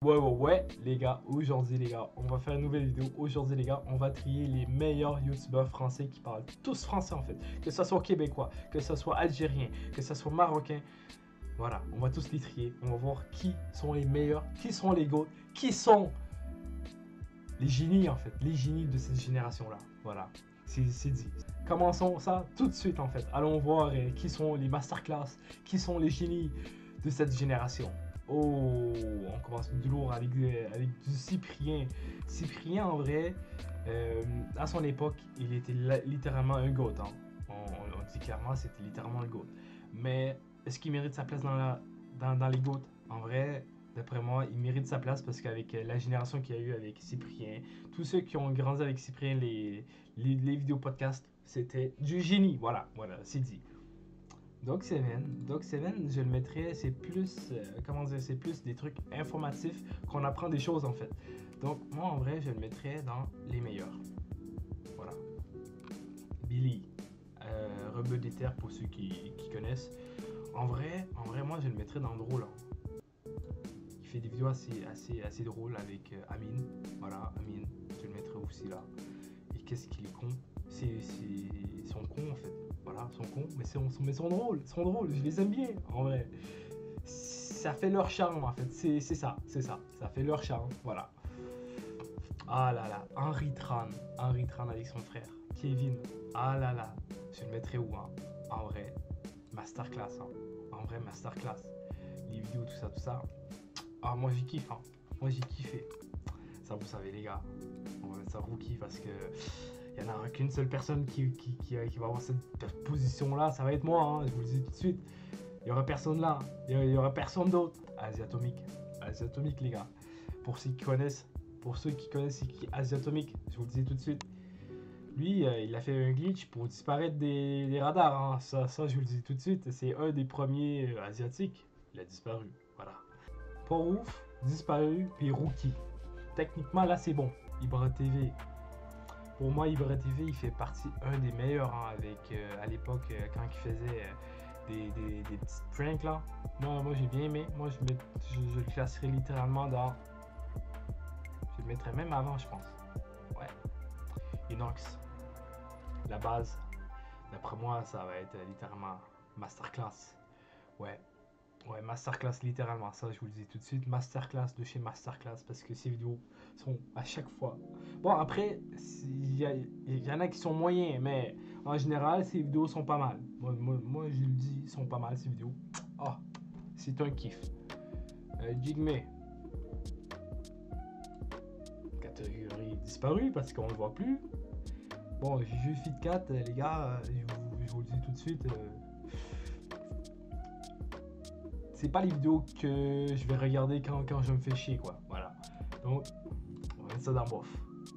Ouais, les gars, aujourd'hui, les gars, on va faire une nouvelle vidéo. Aujourd'hui, les gars, on va trier les meilleurs youtubeurs français qui parlent tous français en fait. Que ce soit québécois, que ce soit algérien, que ce soit marocain. Voilà, on va tous les trier. On va voir qui sont les meilleurs, qui sont les GOAT, qui sont les génies en fait, les génies de cette génération-là. Voilà, c'est dit. Commençons ça tout de suite en fait. Allons voir qui sont les masterclass, qui sont les génies de cette génération. Oh, on commence du lourd avec du Cyprien. Cyprien, en vrai, à son époque, il était littéralement un GOAT. Hein. On dit clairement, c'était littéralement le GOAT. Mais est-ce qu'il mérite sa place dans les GOAT? En vrai, d'après moi, il mérite sa place parce qu'avec la génération qu'il y a eu avec Cyprien, tous ceux qui ont grandi avec Cyprien, les vidéos podcasts, c'était du génie. Voilà, c'est dit. Dog7, je le mettrais, c'est plus, comment dire, c'est plus des trucs informatifs qu'on apprend des choses en fait. Donc moi en vrai, je le mettrais dans les meilleurs. Voilà. Billy, Rebeu des terres pour ceux qui connaissent. En vrai, moi je le mettrais dans le drôle. Hein. Il fait des vidéos assez drôles avec Amine. Voilà, Amine, je le mettrais aussi là. Et qu'est-ce qu'il est con? C'est son con en fait. Voilà, sont cons, mais sont drôles, je les aime bien, en vrai. Ça fait leur charme, en fait, c'est ça, ça fait leur charme, voilà. Ah là là, Henry Tran avec son frère, Kevin, ah là là, je le mettrais où, hein, en vrai, masterclass, hein, en vrai, masterclass. Les vidéos, tout ça, ah, moi j'y kiffe, hein, moi j'ai kiffé. Ça, vous savez, les gars, ça vous kiffe parce que... Il n'y en a qu'une seule personne qui va avoir cette position-là, ça va être moi, hein, je vous le dis tout de suite. Il n'y aura personne là, il n'y aura personne d'autre. Asiatomique, les gars. Pour ceux qui connaissent, c'est qui Asiatomique, je vous le dis tout de suite. Lui, il a fait un glitch pour disparaître des radars, hein. Ça, je vous le dis tout de suite. C'est un des premiers asiatiques. Il a disparu, voilà. Pas ouf, disparu, puis rookie. Techniquement, là, c'est bon. Ibra TV. Pour moi, Ibra TV, il fait partie un des meilleurs hein, avec à l'époque quand il faisait des petites pranks là. Moi j'ai bien aimé. Moi, je le classerais littéralement dans. Je le mettrais même avant, je pense. Ouais. Inox. La base. D'après moi, ça va être littéralement masterclass. Ouais. Ouais, masterclass littéralement, ça je vous le dis tout de suite, masterclass de chez Masterclass parce que ces vidéos sont à chaque fois. Bon après, il y en a qui sont moyens, mais en général ces vidéos sont pas mal. Moi je le dis, sont pas mal ces vidéos. Ah, c'est un kiff. Jigme. Catégorie disparue parce qu'on le voit plus. Bon, Juju Fit 4, les gars, je vous le dis tout de suite. C'est pas les vidéos que je vais regarder quand je me fais chier, quoi. Voilà. Donc, on va mettre ça dans bof.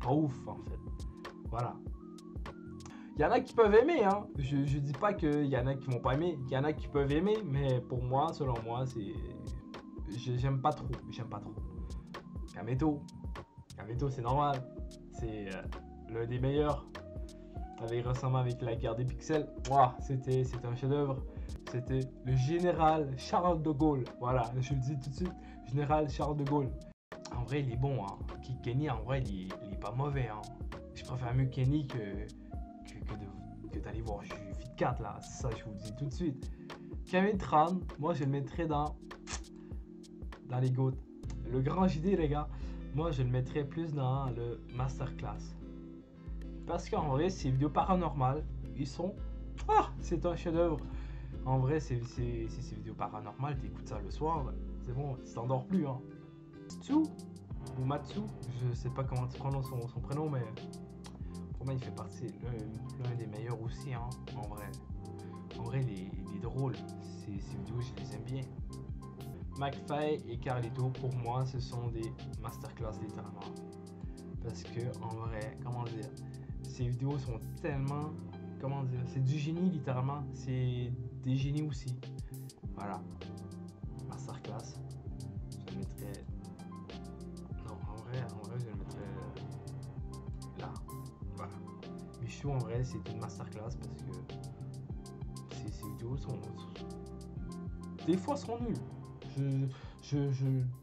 Pas ouf, en fait. Voilà. Il y en a qui peuvent aimer, hein. Je dis pas qu'il y en a qui vont pas aimer. Il y en a qui peuvent aimer, mais pour moi, selon moi, c'est... J'aime pas trop. Kameto, c'est normal. C'est l'un des meilleurs. Avec récemment avec la guerre des pixels. Wow, c'était un chef-d'œuvre. C'était le général Charles de Gaulle. Voilà, je le dis tout de suite. Général Charles de Gaulle. En vrai, il est bon. Hein. Kenny, en vrai, il est pas mauvais. Hein. Je préfère mieux Kenny que d'aller voir Fit 4 là. Ça, je vous le dis tout de suite. Kevin Tran, moi, je le mettrais dans les GOAT. Le grand JD, les gars, moi, je le mettrais plus dans le masterclass. Parce qu'en vrai, ces vidéos paranormales, ils sont... Ah, c'est un chef-d'œuvre. En vrai, ces vidéos paranormales, t'écoutes ça le soir, c'est bon, tu t'endors plus. Hein. Matsu ou Matsu, je sais pas comment tu prononces son prénom, mais pour moi, il fait partie l'un des meilleurs aussi, hein, en vrai. En vrai, il est drôle. Ces vidéos, je les aime bien. McFly et Carlito, pour moi, ce sont des masterclass littéralement. Parce que, en vrai, comment dire, ces vidéos sont tellement... Comment dire, c'est du génie littéralement, c'est des génies aussi. Voilà. Masterclass. Je le mettrais. Non, en vrai, je le mettrais là. Voilà. Michou, en vrai, c'est une masterclass parce que ces vidéos sont. Des fois sont nuls.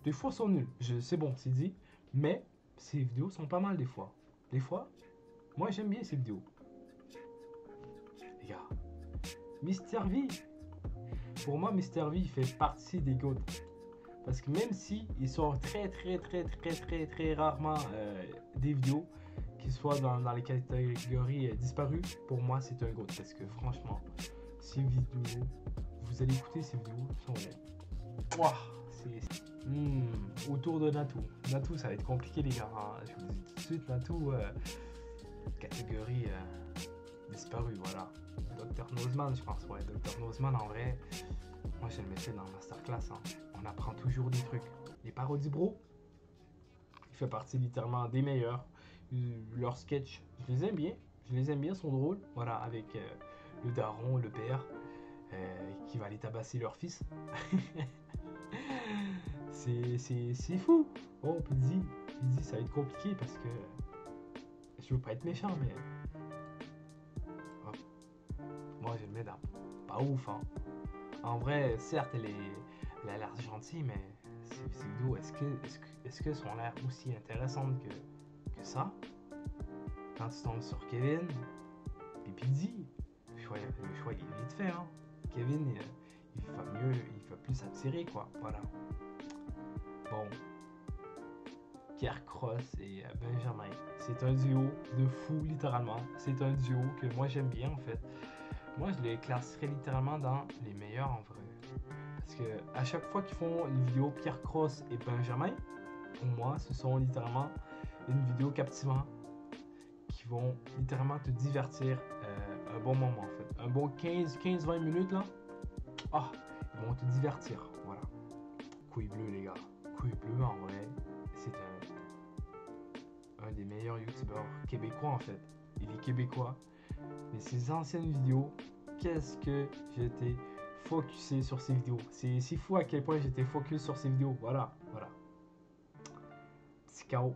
Des fois, sont nuls. C'est bon, c'est dit. Mais ces vidéos sont pas mal des fois. Des fois, moi, j'aime bien ces vidéos. Les gars, Mister V. Pour moi, Mister V, il fait partie des GOAT. Parce que même si il sort très rarement des vidéos, qu'ils soient dans les catégories disparues, pour moi, c'est un GOAT. Parce que franchement, ces vidéos, vous allez écouter ces vidéos, sont... Wow, autour de Natou. Natou, ça va être compliqué, les gars. Hein. Je vous dis tout de suite, Natou, catégorie disparue, voilà. Dr Nozman, je pense, ouais. Dr Nozman, en vrai, moi, je le mettais dans Masterclass. Hein. On apprend toujours des trucs. Les parodies bro, il fait partie littéralement des meilleurs. Leurs sketchs, je les aime bien. Je les aime bien, sont drôles. Voilà, avec le daron, le père, qui va aller tabasser leur fils. C'est fou. Bon, Pizzi, ça va être compliqué parce que je veux pas être méchant, mais moi je le mets dans pas ouf. Hein. En vrai, certes, elle a l'air gentille, mais ces vidéos, est-ce que sont l'air aussi intéressantes que ça? Quand tu tombes sur Kevin, puis Pizzi, le choix il est vite fait. Hein. Kevin, il fait mieux, il fait plus attirer, quoi. Voilà. Bon. Pierre Cross et Benjamin. C'est un duo de fou, littéralement. C'est un duo que moi j'aime bien, en fait. Moi, je les classerais littéralement dans les meilleurs, en vrai. Parce que à chaque fois qu'ils font une vidéo Pierre Cross et Benjamin, pour moi, ce sont littéralement une vidéo captivante qui vont littéralement te divertir un bon moment, en fait. Un bon 15-20 minutes, là. Ah, ils vont te divertir, voilà. Couille bleue, les gars. Couille bleue, en vrai, c'est un des meilleurs youtubeurs québécois, en fait. Il est québécois. Mais ses anciennes vidéos, qu'est-ce que j'étais focusé sur ces vidéos. C'est fou à quel point j'étais focus sur ces vidéos. Voilà. Psycho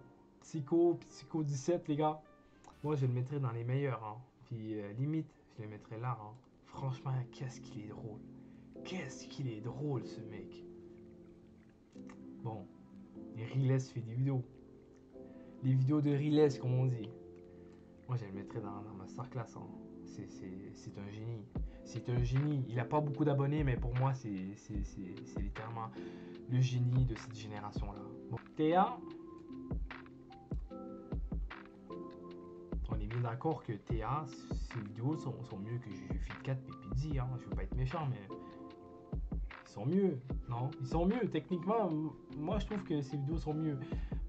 17, les gars. Moi, je le mettrais dans les meilleurs. Hein. Puis, limite, je le mettrais là. Hein. Franchement, qu'est-ce qu'il est drôle. Qu'est-ce qu'il est drôle, ce mec. Bon. Et Riles fait des vidéos. Les vidéos de Riles, comme on dit. Moi, je le mettrais dans Masterclass. Hein. C'est un génie. C'est un génie. Il n'a pas beaucoup d'abonnés, mais pour moi, c'est littéralement le génie de cette génération-là. Bon. Théa, on est bien d'accord que Théa, ses vidéos sont mieux que Fit 4 et Pizzi. Hein. Je veux pas être méchant, mais ils sont mieux. Non, ils sont mieux. Techniquement, moi, je trouve que ses vidéos sont mieux.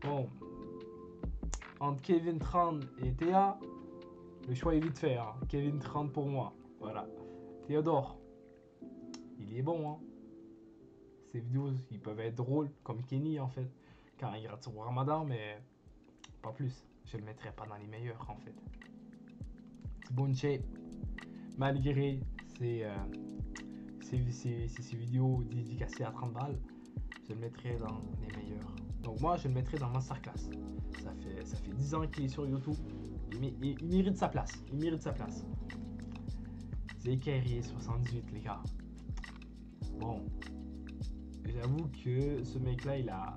Bon, entre Kevin 30 et Théa, le choix est vite fait. Hein. Kevin 30 pour moi. Voilà. Théodore, il est bon. Hein. Ses vidéos, ils peuvent être drôles, comme Kenny en fait, quand il rate au Ramadan, mais pas plus. Je le mettrais pas dans les meilleurs en fait. Bonne shape, malgré ses vidéos dédicacées à 30 balles, je le mettrais dans les meilleurs. Donc moi, je le mettrais dans Masterclass. Ça fait 10 ans qu'il est sur YouTube. Il mérite sa place. Il mérite sa place. Zécairier 78, les gars. Bon. J'avoue que ce mec-là, il a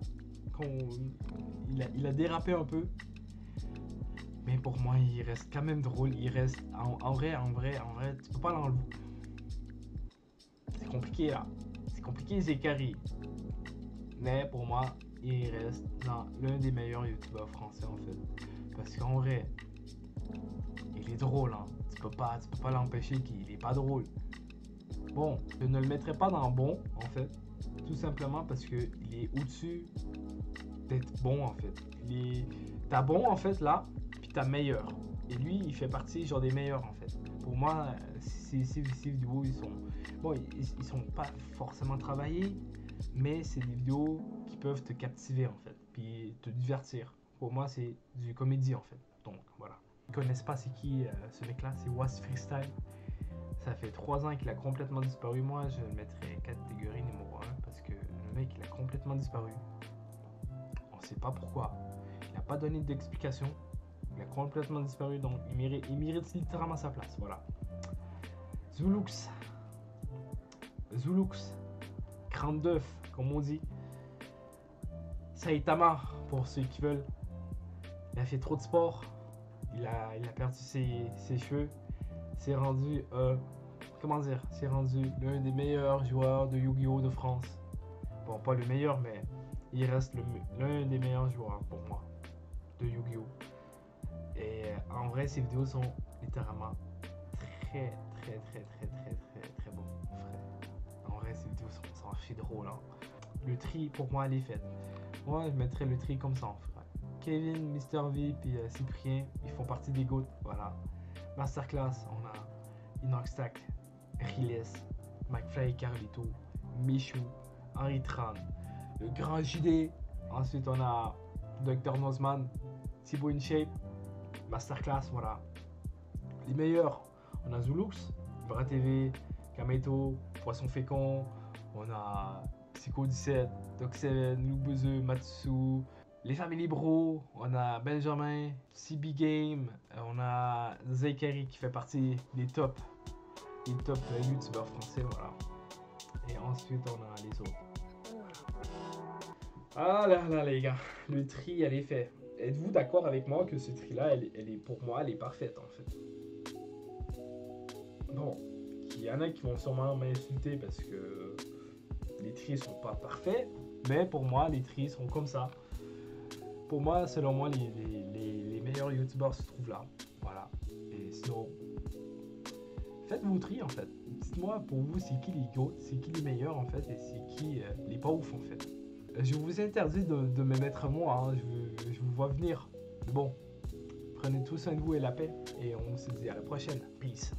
dérapé un peu. Mais pour moi, il reste quand même drôle. Il reste... En vrai, tu peux pas l'enlever. C'est compliqué, là. C'est compliqué, Zécairier. Mais pour moi, il reste dans l'un des meilleurs youtubeurs français, en fait. Parce qu'en vrai, il est drôle, hein. Tu peux pas l'empêcher qu'il est pas drôle. Bon, je ne le mettrai pas dans bon, en fait. Tout simplement parce que il est au-dessus d'être bon, en fait. T'as bon, en fait, là, puis t'as meilleur. Et lui, il fait partie, genre, des meilleurs, en fait. Pour moi, ces vidéos, ils sont... Bon, ils sont pas forcément travaillés, mais c'est des vidéos qui peuvent te captiver, en fait. Puis te divertir. Pour moi, c'est du comédie, en fait. Donc, voilà. Ils connaissent pas c'est qui ce mec-là, c'est Was Freestyle. Ça fait 3 ans qu'il a complètement disparu. Moi, je le mettrais catégorie numéro 1 parce que le mec, il a complètement disparu. On sait pas pourquoi. Il n'a pas donné d'explication. Il a complètement disparu, donc il mérite littéralement sa place. Voilà. Zulux. 39, comme on dit. Saitama, pour ceux qui veulent. Il a fait trop de sport. Il a perdu ses cheveux. C'est rendu, comment dire, c'est rendu l'un des meilleurs joueurs de Yu-Gi-Oh! De France. Bon, pas le meilleur, mais il reste l'un des meilleurs joueurs pour moi de Yu-Gi-Oh! Et en vrai, ses vidéos sont littéralement très bon, frère. En vrai, ces vidéos sont archi drôles. Hein. Le tri, pour moi, elle est faite. Moi, je mettrais le tri comme ça, frère. Kevin, Mister V, puis Cyprien, ils font partie des GOAT. Voilà. Masterclass, on a Inoxtac, Riles, McFly, Carlito, Michou, Henri Tran, le grand JD. Ensuite, on a Dr. Nozman, Thibaut InShape, Masterclass, voilà. Les meilleurs, on a Zulux, Bras TV, Kameto, Poisson Fécond, on a Psycho 17, Doc7, Loubezeux, Matsu, les Family Bro, on a Benjamin, CB Game, on a Zekeri qui fait partie des top youtubeurs français, voilà. Et ensuite on a les autres. Ah là là les gars, le tri elle est fait. Êtes-vous d'accord avec moi que ce tri là, elle est pour moi, elle est parfaite en fait. Bon, il y en a qui vont sûrement m'insulter parce que les tris sont pas parfaits, mais pour moi les tris sont comme ça. Pour moi, selon moi, les meilleurs youtubeurs se trouvent là. Voilà. Et sinon, faites vos tri en fait. Dites-moi pour vous, c'est qui les GOAT, c'est qui les meilleurs en fait, et c'est qui les pas ouf en fait. Je vous interdis de me mettre moi, hein. Je vous vois venir. Bon, prenez tous soin de vous et la paix, et on se dit à la prochaine. Peace.